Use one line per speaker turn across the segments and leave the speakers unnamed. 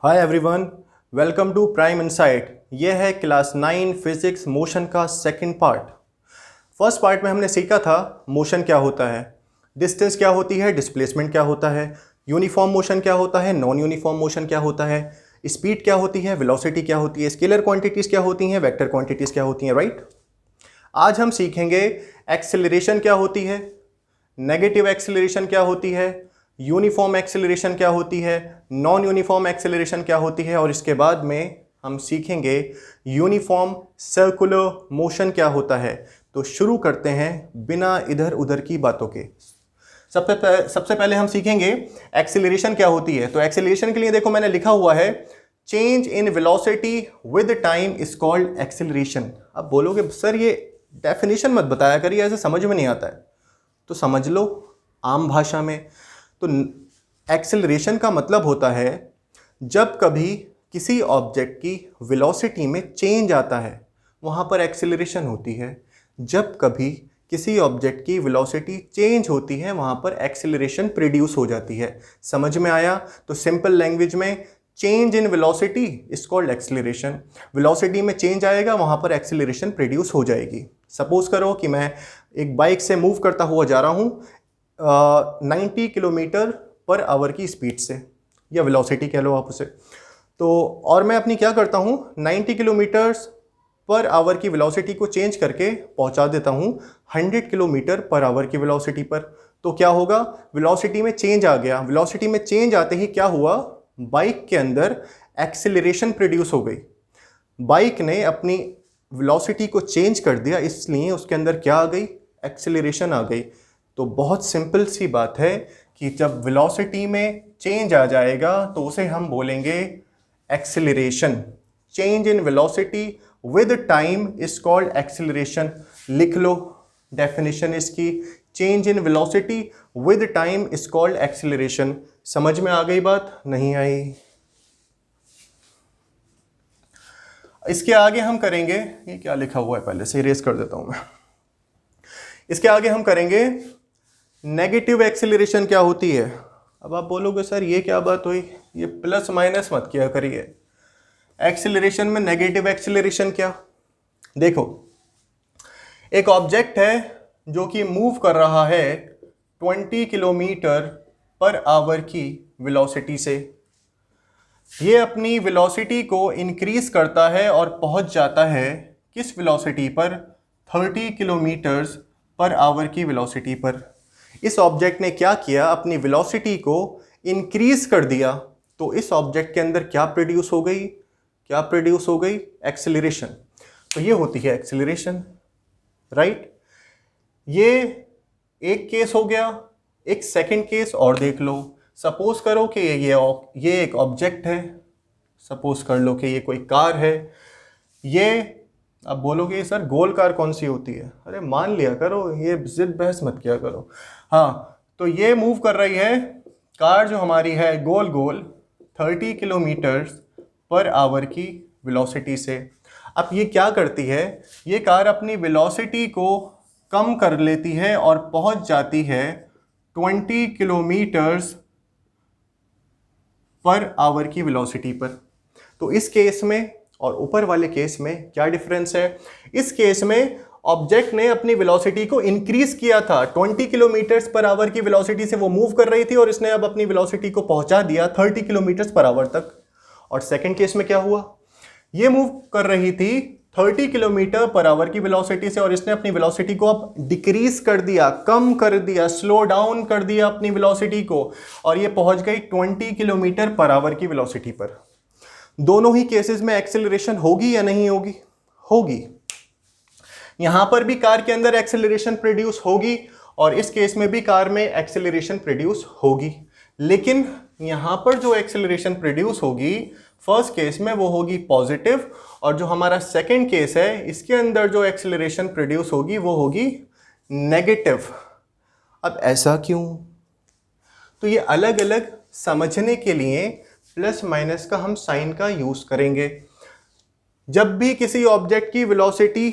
Hi everyone, welcome to Prime Insight. ये है class 9 physics motion का सेकंड पार्ट। फर्स्ट पार्ट में हमने सीखा था मोशन क्या होता है, डिस्टेंस क्या होती है, डिस्प्लेसमेंट क्या होता है, यूनिफॉर्म मोशन क्या होता है, नॉन यूनिफॉर्म मोशन क्या होता है, स्पीड क्या होती है, वेलोसिटी क्या होती है, स्केलर क्वांटिटीज़ क्या होती हैं, वेक्टर क्वांटिटीज़ क्या होती हैं, राइट। आज हम सीखेंगे एक्सेलरेशन क्या होती है, नेगेटिव एक्सेलरेशन क्या होती है, यूनिफॉर्म एक्सेलरेशन क्या होती है, नॉन यूनिफॉर्म एक्सेलरेशन क्या होती है, और इसके बाद में हम सीखेंगे यूनिफॉर्म सर्कुलर मोशन क्या होता है। तो शुरू करते हैं बिना इधर उधर की बातों के। सबसे पहले हम सीखेंगे एक्सेलरेशन क्या होती है। तो एक्सेलरेशन के लिए देखो मैंने लिखा हुआ है change in velocity with time is called acceleration. अब बोलोगे सर ये डेफिनेशन मत बताया करिए, ऐसे समझ में नहीं आता है। तो समझ लो आम भाषा में। तो एक्सेलरेशन का मतलब होता है जब कभी किसी ऑब्जेक्ट की वेलोसिटी में चेंज आता है वहाँ पर एक्सेलरेशन होती है। जब कभी किसी ऑब्जेक्ट की वेलोसिटी चेंज होती है वहाँ पर एक्सेलरेशन प्रोड्यूस हो जाती है। समझ में आया? तो सिंपल लैंग्वेज में change in velocity is called acceleration. Velocity में चेंज आएगा वहाँ पर एक्सेलरेशन प्रोड्यूस हो जाएगी। सपोज करो कि मैं एक बाइक से मूव करता हुआ जा रहा हूँ 90 किलोमीटर पर आवर की स्पीड से, या वेलोसिटी कह लो आप उसे। तो और मैं अपनी क्या करता हूँ 90 किलोमीटर्स पर आवर की वेलोसिटी को चेंज करके पहुँचा देता हूँ 100 किलोमीटर पर आवर की वेलोसिटी पर। तो क्या होगा, वेलोसिटी में चेंज आ गया। वेलोसिटी में चेंज आते ही क्या हुआ, बाइक के अंदर एक्सेलरेशन प्रोड्यूस हो गई। बाइक ने अपनी वेलोसिटी को चेंज कर दिया, इसलिए उसके अंदर क्या आ गई, एक्सेलरेशन आ गई। तो बहुत सिंपल सी बात है कि जब वेलोसिटी में चेंज आ जाएगा तो उसे हम बोलेंगे acceleration. Change in velocity with time is called acceleration. लिख लो डेफिनेशन इसकी, change in velocity with time is called acceleration. समझ में आ गई बात? नहीं आई? इसके आगे हम करेंगे, ये क्या लिखा हुआ है पहले से इरेज कर देता हूं मैं। इसके आगे हम करेंगे नेगेटिव एक्सेलरेशन क्या होती है। अब आप बोलोगे सर ये क्या बात हुई, ये प्लस माइनस मत किया करिए। एक्सेलरेशन में नेगेटिव एक्सेलरेशन क्या, देखो एक ऑब्जेक्ट है जो कि मूव कर रहा है 20 किलोमीटर पर आवर की वेलोसिटी से। ये अपनी वेलोसिटी को इंक्रीज करता है और पहुंच जाता है किस वेलोसिटी पर, 30 किलोमीटर्स पर आवर की वेलोसिटी पर। इस ऑब्जेक्ट ने क्या किया, अपनी वेलोसिटी को इंक्रीज कर दिया। तो इस ऑब्जेक्ट के अंदर क्या प्रोड्यूस हो गई, क्या प्रोड्यूस हो गई, एक्सेलरेशन। तो ये होती है एक्सेलरेशन, राइट। ये एक केस हो गया। एक सेकंड केस और देख लो। सपोज करो कि ये एक ऑब्जेक्ट है। सपोज कर लो कि ये कोई कार है। ये अब बोलोगे सर गोल कार कौन सी होती है, अरे मान लिया करो, ये जिद बहस मत किया करो। हाँ, तो ये मूव कर रही है कार जो हमारी है गोल गोल 30 किलोमीटर पर आवर की वेलोसिटी से। अब ये क्या करती है, ये कार अपनी वेलोसिटी को कम कर लेती है और पहुंच जाती है 20 किलोमीटर्स पर आवर की वेलोसिटी पर। तो इस केस में और ऊपर वाले केस में क्या डिफरेंस है, इस केस में ऑब्जेक्ट ने अपनी वेलोसिटी को इंक्रीज किया था, 20 किलोमीटर्स पर आवर की वेलोसिटी से वो मूव कर रही थी और इसने अब अपनी वेलोसिटी को पहुंचा दिया 30 किलोमीटर्स पर आवर तक। और सेकंड केस में क्या हुआ, ये मूव कर रही थी 30 किलोमीटर पर आवर की वेलोसिटी से और इसने अपनी वेलोसिटी को अब डिक्रीज कर दिया, कम कर दिया, स्लो डाउन कर दिया अपनी वेलोसिटी को, और ये पहुंच गई 20 किलोमीटर पर आवर की वेलोसिटी पर। दोनों ही केसेस में एक्सेलरेशन होगी या नहीं होगी? होगी। यहां पर भी कार के अंदर एक्सेलरेशन प्रोड्यूस होगी और इस केस में भी कार में एक्सेलरेशन प्रोड्यूस होगी। लेकिन यहां पर जो एक्सेलरेशन प्रोड्यूस होगी फर्स्ट केस में वो होगी पॉजिटिव, और जो हमारा सेकंड केस है इसके अंदर जो एक्सेलरेशन प्रोड्यूस होगी वो होगी नेगेटिव। अब ऐसा क्यों? तो ये अलग अलग समझने के लिए प्लस माइनस का हम साइन का यूज करेंगे। जब भी किसी ऑब्जेक्ट की वेलोसिटी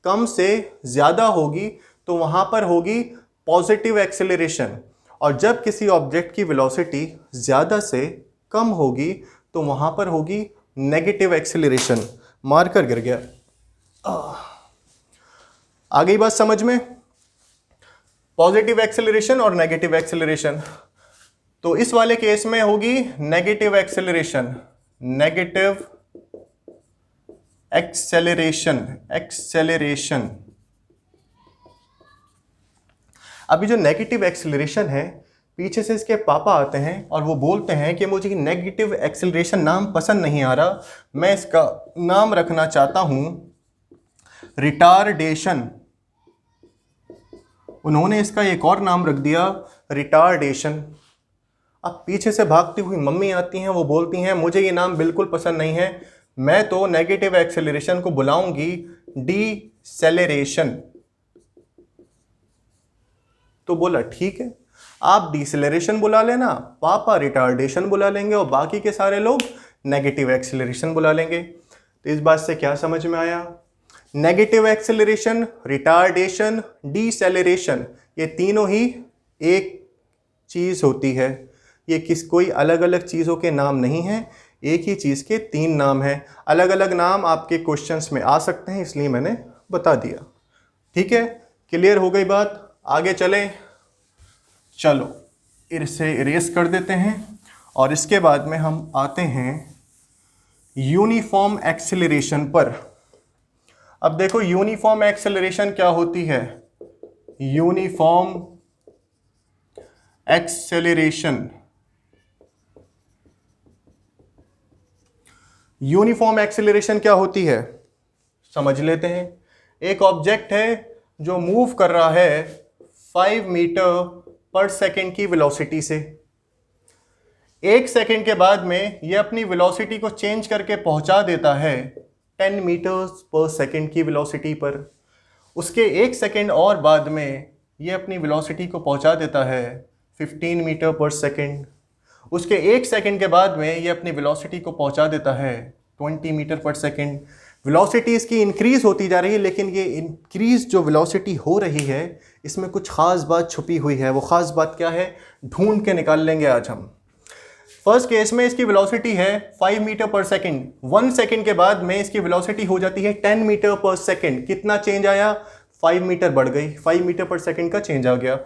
कम से ज़्यादा होगी तो वहाँ पर होगी पॉजिटिव एक्सेलरेशन, और जब किसी ऑब्जेक्ट की वेलोसिटी ज़्यादा से कम होगी तो वहाँ पर होगी नेगेटिव एक्सेलरेशन। मार्कर गिर गया। आ गई बात समझ में? पॉजिटिव एक्सेलरेशन और नेगेटिव एक्सेलरेशन। तो इस वाले केस में होगी नेगेटिव एक्सेलरेशन, नेगेटिव एक्सेलरेशन। अभी जो नेगेटिव एक्सेलरेशन है, पीछे से इसके पापा आते हैं और वो बोलते हैं कि मुझे नेगेटिव एक्सेलरेशन नाम पसंद नहीं आ रहा, मैं इसका नाम रखना चाहता हूं रिटार्डेशन। उन्होंने इसका एक और नाम रख दिया रिटार्डेशन। अब पीछे से भागती हुई मम्मी आती हैं, वो बोलती हैं मुझे ये नाम बिल्कुल पसंद नहीं है, मैं तो नेगेटिव एक्सेलरेशन को बुलाऊंगी डीसेलेरेशन। तो बोला ठीक है, आप डीसेलेरेशन बुला लेना, पापा रिटार्डेशन बुला लेंगे और बाकी के सारे लोग नेगेटिव एक्सेलरेशन बुला लेंगे। तो इस बात से क्या समझ में आया? नेगेटिव एक्सेलरेशन, रिटार्डेशन, डीसेलेरेशन, ये तीनों ही एक चीज़ होती है। ये कोई अलग अलग चीज़ों के नाम नहीं हैं, एक ही चीज़ के तीन नाम हैं। अलग अलग नाम आपके क्वेश्चंस में आ सकते हैं, इसलिए मैंने बता दिया। ठीक है, क्लियर हो गई बात? आगे चलें। चलो इसे इरेज कर देते हैं और इसके बाद में हम आते हैं यूनिफॉर्म एक्सेलरेशन पर। अब देखो यूनिफॉर्म एक्सेलरेशन क्या होती है। यूनिफॉर्म एक्सेलरेशन, यूनिफॉर्म एक्सेलरेशन क्या होती है समझ लेते हैं। एक ऑब्जेक्ट है जो मूव कर रहा है 5 मीटर पर सेकेंड की वेलोसिटी से। 1 सेकेंड के बाद में ये अपनी वेलोसिटी को चेंज करके पहुंचा देता है 10 मीटर्स पर सेकेंड की वेलोसिटी पर। उसके 1 सेकेंड और बाद में ये अपनी वेलोसिटी को पहुंचा देता है 15 मीटर पर सेकेंड। उसके 1 सेकेंड के बाद में ये अपनी वेलोसिटी को पहुंचा देता है 20 मीटर पर सेकेंड। वेलोसिटी इसकी इंक्रीज़ होती जा रही है, लेकिन ये इंक्रीज़ जो वेलोसिटी हो रही है इसमें कुछ ख़ास बात छुपी हुई है। वो ख़ास बात क्या है, ढूंढ के निकाल लेंगे आज हम। फर्स्ट केस में इसकी वेलोसिटी है 5 मीटर पर सेकेंड। 1 सेकेंड के बाद में इसकी वेलोसिटी हो जाती है 10 मीटर पर सेकेंड। कितना चेंज आया? 5 मीटर बढ़ गई, 5 मीटर पर सेकेंड का चेंज आ गया।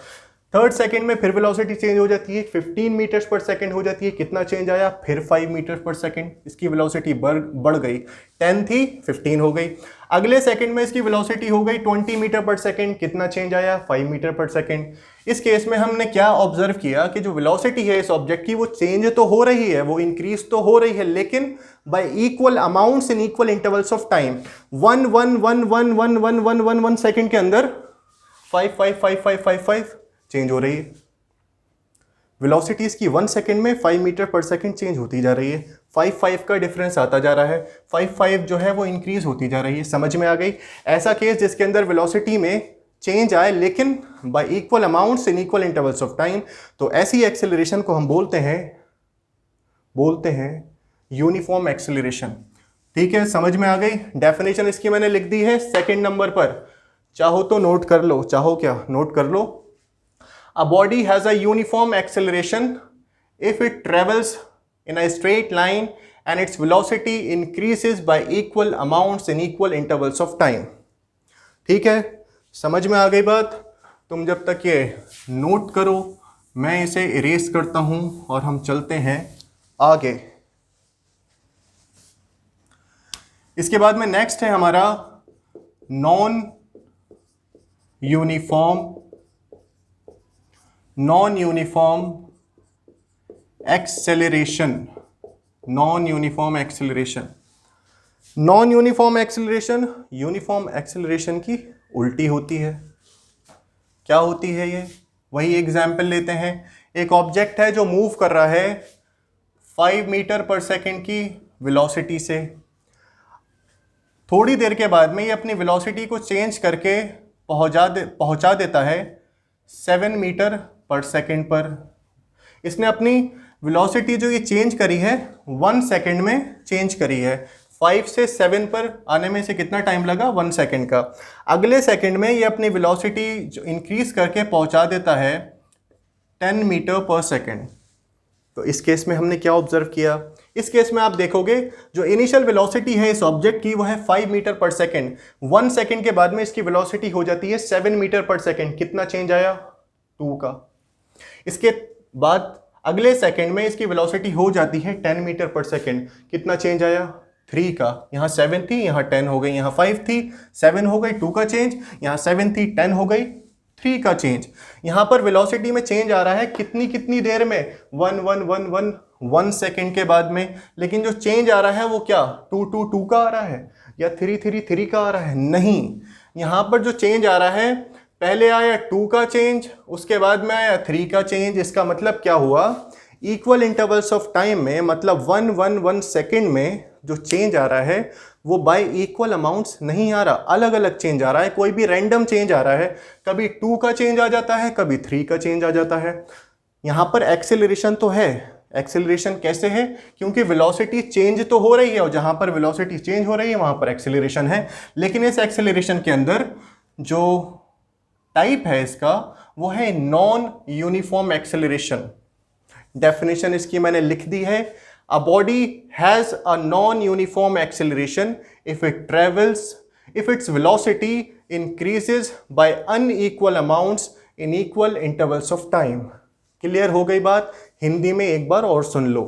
थर्ड सेकेंड में फिर वेलोसिटी चेंज हो जाती है, 15 मीटर्स पर सेकेंड हो जाती है। कितना चेंज आया? फिर 5 मीटर पर सेकेंड। इसकी वेलोसिटी बढ़ गई, 10 थी 15 हो गई। अगले सेकेंड में इसकी वेलोसिटी हो गई 20 मीटर पर सेकेंड। कितना चेंज आया? 5 मीटर पर सेकेंड। इस केस में हमने क्या ऑब्जर्व किया कि जो वेलोसिटी है इस ऑब्जेक्ट की वो चेंज तो हो रही है, वो इंक्रीज तो हो रही है, लेकिन by equal amounts in equal intervals of time. 1 second के अंदर 5 चेंज हो रही है। वेलोसिटीज की 1 सेकेंड में 5 मीटर पर सेकेंड चेंज होती जा रही है। 5 का डिफरेंस आता जा रहा है, 5 जो है वो इंक्रीज होती जा रही है। समझ में आ गई? ऐसा केस जिसके अंदर वेलोसिटी में चेंज आए लेकिन by equal amounts in equal intervals of time, तो ऐसी एक्सेलरेशन को हम बोलते हैं यूनिफॉर्म एक्सेलरेशन। ठीक है, समझ में आ गई? डेफिनेशन इसकी मैंने लिख दी है सेकेंड नंबर पर, चाहो तो नोट कर लो। चाहो क्या? नोट कर लो। A body has a uniform acceleration if it travels in a straight line and its velocity increases by equal amounts in equal intervals of time. ठीक है, समझ में आ गई बात? तुम जब तक ये नोट करो, मैं इसे इरेज करता हूं और हम चलते हैं आगे। इसके बाद में नेक्स्ट है हमारा non uniform acceleration. Non uniform acceleration uniform acceleration की उल्टी होती है। क्या होती है ये? वही एग्जाम्पल लेते हैं। एक ऑब्जेक्ट है जो मूव कर रहा है 5 मीटर पर सेकेंड की वेलोसिटी से। थोड़ी देर के बाद में ये अपनी वेलोसिटी को चेंज करके पहुंचा देता है 7 मीटर पर सेकेंड पर। इसने अपनी वेलोसिटी जो ये चेंज करी है 1 सेकेंड में चेंज करी है। 5 से 7 पर आने में से कितना टाइम लगा? 1 सेकेंड का। अगले सेकेंड में ये अपनी वेलोसिटी जो इंक्रीज करके पहुंचा देता है 10 मीटर पर सेकेंड। तो इस केस में हमने क्या ऑब्जर्व किया, इस केस में आप देखोगे जो इनिशियल वेलोसिटी है इस ऑब्जेक्ट की वो है 5 मीटर पर सेकेंड। 1 सेकेंड के बाद में इसकी वेलोसिटी हो जाती है 7 मीटर पर सेकेंड। कितना चेंज आया, 2 का। इसके बाद अगले सेकेंड में इसकी वेलोसिटी हो जाती है 10 मीटर पर सेकेंड। कितना चेंज आया, 3 का। यहाँ 7 थी, यहाँ 10 हो गई, यहाँ 5 थी, 7 हो गई, 2 का चेंज, यहाँ 7 थी, 10 हो गई, 3 का चेंज। यहाँ पर वेलोसिटी में चेंज आ रहा है कितनी देर में, 1 सेकेंड के बाद में। लेकिन जो चेंज आ रहा है वो क्या 2 का आ रहा है या 3 का आ रहा है, नहीं। यहाँ पर जो चेंज आ रहा है, पहले आया 2 का चेंज, उसके बाद में आया 3 का चेंज। इसका मतलब क्या हुआ, इक्वल इंटरवल्स ऑफ टाइम में, मतलब 1 सेकेंड में जो चेंज आ रहा है वो बाय इक्वल अमाउंट्स नहीं आ रहा, अलग अलग चेंज आ रहा है, कोई भी रैंडम चेंज आ रहा है। कभी 2 का चेंज आ जाता है, कभी 3 का चेंज आ जाता है। यहाँ पर एक्सेलरेशन तो है। एक्सेलरेशन कैसे है, क्योंकि वेलोसिटी चेंज तो हो रही है, और जहाँ पर वेलोसिटी चेंज हो रही है वहाँ पर एक्सेलरेशन है। लेकिन इस एक्सेलरेशन के अंदर जो टाइप है इसका वो है नॉन यूनिफॉर्म एक्सेलरेशन। डेफिनेशन इसकी मैंने लिख दी है, a body has a non uniform acceleration if its velocity increases by unequal amounts in equal intervals of time. Clear हो गई बात, हिंदी में एक बार और सुन लो।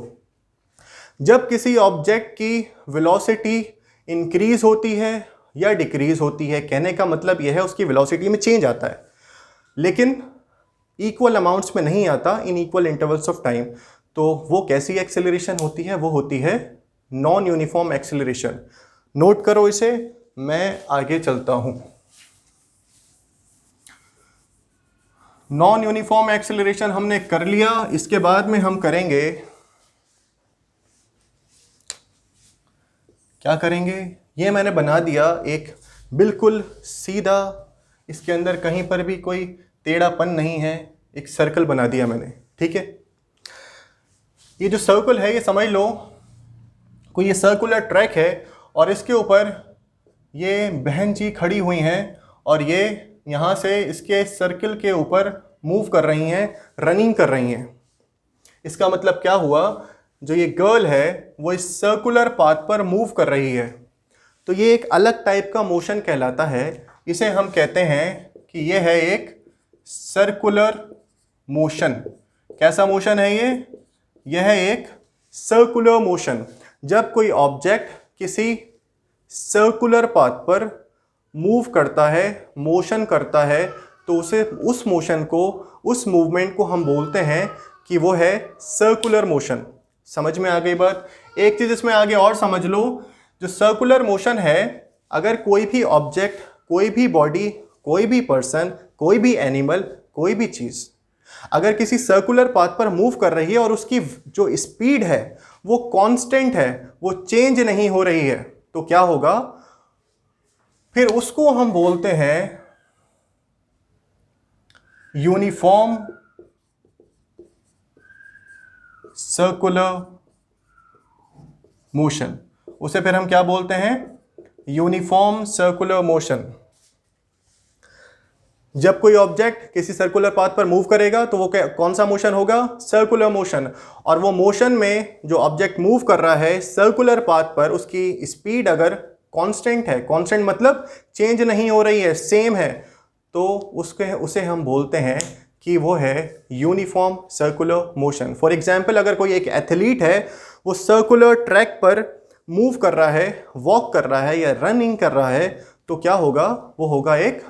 जब किसी ऑब्जेक्ट की वेलोसिटी इंक्रीज होती है या डिक्रीज होती है, कहने का मतलब यह है उसकी वेलोसिटी में चेंज आता है, लेकिन इक्वल अमाउंट्स में नहीं आता, इन इक्वल इंटरवल्स ऑफ टाइम, तो वो कैसी एक्सेलरेशन होती है, वो होती है नॉन यूनिफॉर्म एक्सेलरेशन। नोट करो इसे, मैं आगे चलता हूं। नॉन यूनिफॉर्म एक्सेलरेशन हमने कर लिया, इसके बाद में हम करेंगे, क्या करेंगे, ये मैंने बना दिया एक बिल्कुल सीधा, इसके अंदर कहीं पर भी कोई टेढ़ापन नहीं है, एक सर्कल बना दिया मैंने, ठीक है। ये जो सर्कल है ये समझ लो कोई ये सर्कुलर ट्रैक है, और इसके ऊपर ये बहन जी खड़ी हुई हैं, और ये यहाँ से इसके सर्कल के ऊपर मूव कर रही हैं, रनिंग कर रही हैं। इसका मतलब क्या हुआ, जो ये गर्ल है वो इस सर्कुलर पाथ पर मूव कर रही है, तो ये एक अलग टाइप का मोशन कहलाता है। इसे हम कहते हैं कि ये है एक सर्कुलर मोशन। कैसा मोशन है ये? यह है एक सर्कुलर मोशन। जब कोई ऑब्जेक्ट किसी सर्कुलर पाथ पर मूव करता है, मोशन करता है, तो उसे उस मोशन को, उस मूवमेंट को हम बोलते हैं कि वो है सर्कुलर मोशन। समझ में आ गई बात? एक चीज़ इसमें आगे और समझ लो, जो सर्कुलर मोशन है, अगर कोई भी ऑब्जेक्ट, कोई भी बॉडी, कोई भी पर्सन, कोई भी एनिमल, कोई भी चीज़ अगर किसी सर्कुलर पाथ पर मूव कर रही है और उसकी जो स्पीड है वो कांस्टेंट है, वो चेंज नहीं हो रही है, तो क्या होगा? फिर उसको हम बोलते हैं यूनिफॉर्म सर्कुलर मोशन। उसे फिर हम क्या बोलते हैं? Uniform circular motion. जब कोई ऑब्जेक्ट किसी सर्कुलर पाथ पर मूव करेगा तो वो कौन सा मोशन होगा? Circular motion. और वो मोशन में जो ऑब्जेक्ट मूव कर रहा है सर्कुलर पाथ पर, उसकी स्पीड अगर कांस्टेंट है, कांस्टेंट मतलब चेंज नहीं हो रही है, सेम है, तो उसे हम बोलते हैं कि वो है uniform circular motion. For example, अगर कोई एक एथलीट है, वो सर्कुलर ट्रैक पर मूव कर रहा है, वॉक कर रहा है या रनिंग कर रहा है, तो क्या होगा? वो होगा एक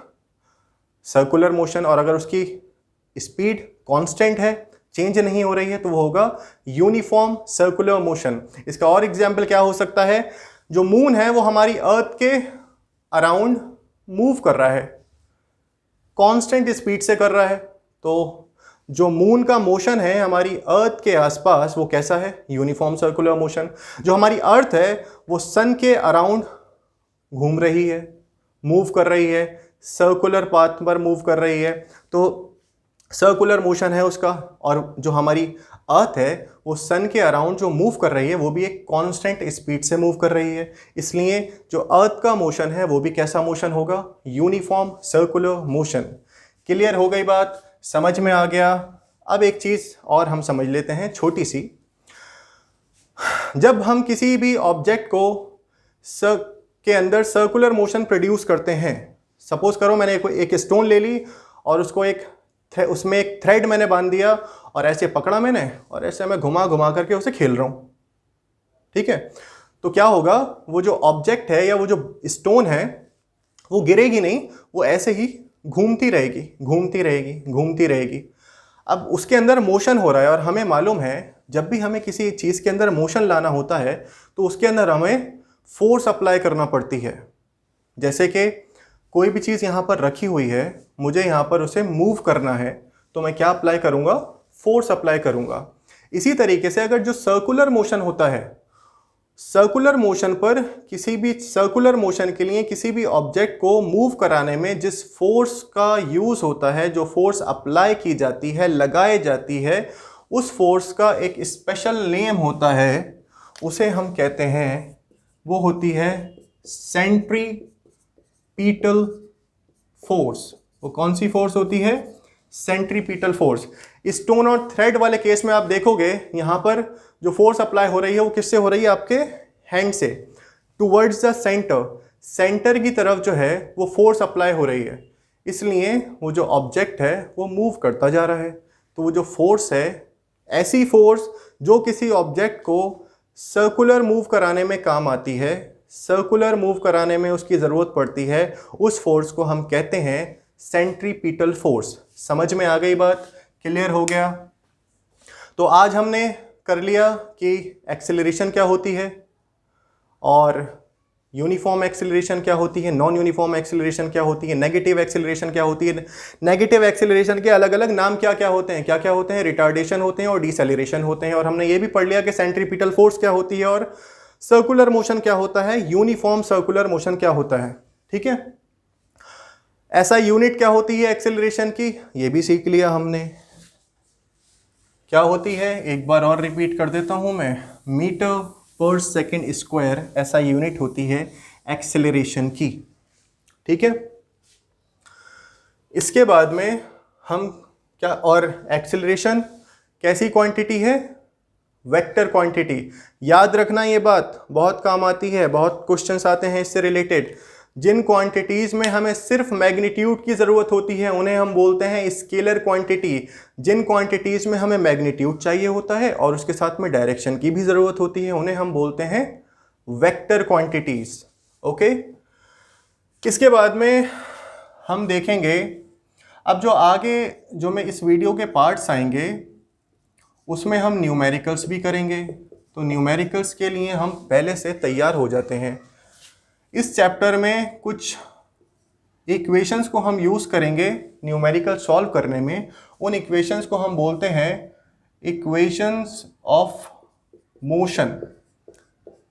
सर्कुलर मोशन। और अगर उसकी स्पीड कांस्टेंट है, चेंज नहीं हो रही है, तो वो होगा यूनिफॉर्म सर्कुलर मोशन। इसका और एग्जाम्पल क्या हो सकता है? जो मून है वो हमारी अर्थ के अराउंड मूव कर रहा है, कांस्टेंट स्पीड से कर रहा है, तो जो मून का मोशन है हमारी अर्थ के आसपास, वो कैसा है? Uniform circular motion. जो हमारी अर्थ है वो सन के अराउंड घूम रही है, मूव कर रही है, सर्कुलर पाथ पर मूव कर रही है, तो सर्कुलर मोशन है उसका। और जो हमारी अर्थ है वो सन के अराउंड जो मूव कर रही है वो भी एक कांस्टेंट स्पीड से मूव कर रही है, इसलिए जो अर्थ का मोशन है वो भी कैसा मोशन होगा? Uniform circular motion. क्लियर हो गई बात? समझ में आ गया? अब एक चीज़ और हम समझ लेते हैं छोटी सी। जब हम किसी भी ऑब्जेक्ट को के अंदर सर्कुलर मोशन प्रोड्यूस करते हैं, सपोज करो मैंने एक स्टोन ले ली और उसको उसमें एक थ्रेड मैंने बांध दिया और ऐसे पकड़ा मैंने और ऐसे मैं घुमा घुमा करके उसे खेल रहा हूँ, ठीक है। तो क्या होगा, वो जो ऑब्जेक्ट है या वो जो स्टोन है वो गिरेगी नहीं, वो ऐसे ही घूमती रहेगी घूमती रहेगी घूमती रहेगी। अब उसके अंदर मोशन हो रहा है और हमें मालूम है जब भी हमें किसी चीज़ के अंदर मोशन लाना होता है तो उसके अंदर हमें फोर्स अप्लाई करना पड़ती है। जैसे कि कोई भी चीज़ यहाँ पर रखी हुई है, मुझे यहाँ पर उसे मूव करना है तो मैं क्या अप्लाई करूँगा, फोर्स अप्लाई करूँगा। इसी तरीके से अगर जो सर्कुलर मोशन होता है, सर्कुलर मोशन पर सर्कुलर मोशन के लिए किसी भी ऑब्जेक्ट को मूव कराने में जिस फोर्स का यूज़ होता है, जो फोर्स अप्लाई की जाती है, लगाई जाती है, उस फोर्स का एक स्पेशल नेम होता है, उसे हम कहते हैं, वो होती है सेंट्रीपीटल फोर्स। वो कौन सी फोर्स होती है, सेंट्रीपीटल फोर्स। स्टोन और थ्रेड वाले केस में आप देखोगे यहाँ पर जो फोर्स अप्लाई हो रही है वो किससे हो रही है, आपके हैंड से टुवर्ड्स द सेंटर की तरफ जो है वो फोर्स अप्लाई हो रही है, इसलिए वो जो ऑब्जेक्ट है वो मूव करता जा रहा है। तो वो जो फोर्स है, ऐसी फोर्स जो किसी ऑब्जेक्ट को सर्कुलर मूव कराने में काम आती है, सर्कुलर मूव कराने में उसकी ज़रूरत पड़ती है, उस फोर्स को हम कहते हैं सेंट्रीपीटल फोर्स। समझ में आ गई बात, क्लियर हो गया। तो आज हमने कर लिया कि एक्सेलरेशन क्या होती है और यूनिफॉर्म एक्सेलरेशन क्या होती है, नॉन यूनिफॉर्म एक्सेलरेशन क्या होती है, नेगेटिव एक्सेलरेशन क्या होती है। नेगेटिव एक्सेलरेशन के अलग अलग नाम क्या क्या होते हैं, क्या क्या होते हैं, रिटार्डेशन होते हैं और डिसेलरेशन होते हैं। और हमने ये भी पढ़ लिया कि सेंट्रीपिटल फोर्स क्या होती है और सर्कुलर मोशन क्या होता है, यूनिफॉर्म सर्कुलर मोशन क्या होता है, ठीक है। ऐसा यूनिट क्या होती है एक्सेलरेशन की, ये भी सीख लिया हमने। क्या होती है, एक बार और रिपीट कर देता हूं मैं, मीटर पर सेकेंड स्क्वायर ऐसा यूनिट होती है एक्सेलरेशन की, ठीक है। इसके बाद में हम क्या, और एक्सेलरेशन कैसी क्वांटिटी है, वेक्टर क्वांटिटी। याद रखना ये बात बहुत काम आती है, बहुत क्वेश्चंस आते हैं इससे रिलेटेड। जिन क्वांटिटीज़ में हमें सिर्फ मैग्नीट्यूड की ज़रूरत होती है उन्हें हम बोलते हैं स्केलर क्वांटिटी। जिन क्वांटिटीज़ में हमें मैग्नीट्यूड चाहिए होता है और उसके साथ में डायरेक्शन की भी ज़रूरत होती है उन्हें हम बोलते हैं वेक्टर क्वांटिटीज़, ओके। इसके बाद में हम देखेंगे, अब जो आगे जो मैं इस वीडियो के पार्ट्स आएंगे उसमें हम न्यूमेरिकल्स भी करेंगे। तो न्यूमेरिकल्स के लिए हम पहले से तैयार हो जाते हैं। इस चैप्टर में कुछ इक्वेशंस को हम यूज़ करेंगे न्यूमेरिकल सॉल्व करने में। उन इक्वेशंस को हम बोलते हैं equations of motion,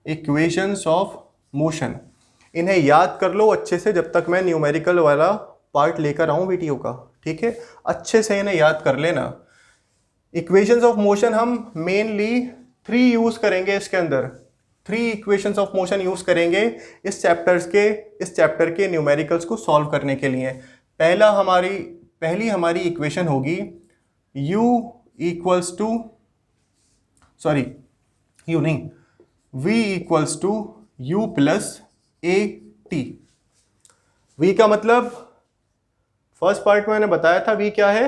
equations of motion. इन्हें याद कर लो अच्छे से जब तक मैं न्यूमेरिकल वाला पार्ट लेकर आऊँ वीडियो का, ठीक है। अच्छे से इन्हें याद कर लेना। इक्वेशंस ऑफ मोशन हम मेनली 3 यूज़ करेंगे, इसके अंदर 3 इक्वेशंस ऑफ मोशन यूज़ करेंगे इस चैप्टर के न्यूमेरिकल्स को सॉल्व करने के लिए। पहली हमारी इक्वेशन होगी v equals to u plus a t. v का मतलब फर्स्ट पार्ट में मैंने बताया था v क्या है,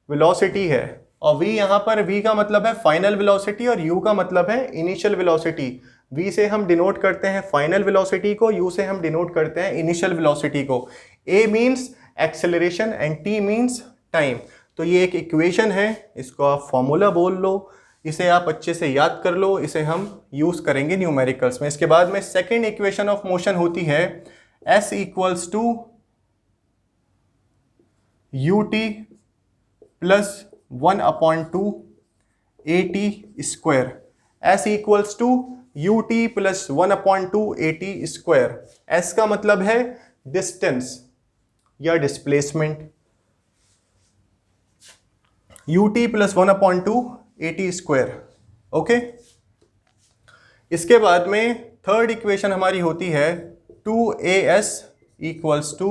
वेलोसिटी है, और v यहाँ पर v का मतलब है फाइनल वेलोसिटी और u का मतलब है इनिशियल वेलोसिटी। v से हम डिनोट करते हैं फाइनल वेलोसिटी को, u से हम डिनोट करते हैं इनिशियल वेलोसिटी को। a means acceleration and t means time. तो ये एक इक्वेशन है, इसको आप फॉर्मूला बोल लो, इसे आप अच्छे से याद कर लो, इसे हम यूज़ करेंगे न्यूमेरिकल्स में। इसके बाद में सेकेंड इक्वेशन ऑफ मोशन होती है s equals to ut plus 1/2 at square. s equals to ut plus 1/2 at square. s का मतलब है डिस्टेंस या displacement, ut plus 1/2 at square, okay. इसके बाद में थर्ड इक्वेशन हमारी होती है 2as equals to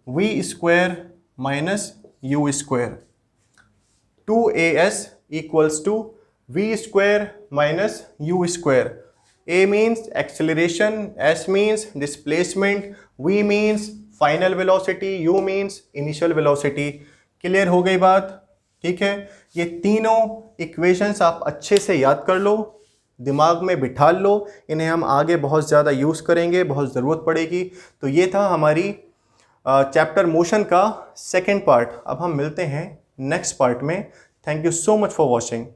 v square minus u square. 2as equals to v square minus u square. A means acceleration, s means displacement, v means final velocity, u means initial velocity. Clear हो गई बात? ठीक है, ये तीनों equations आप अच्छे से याद कर लो, दिमाग में बिठा लो, इन्हें हम आगे बहुत ज़्यादा यूज़ करेंगे, बहुत ज़रूरत पड़ेगी। तो ये था हमारी चैप्टर मोशन का सेकेंड पार्ट। अब हम मिलते हैं नेक्स्ट पार्ट में। Thank you so much for watching.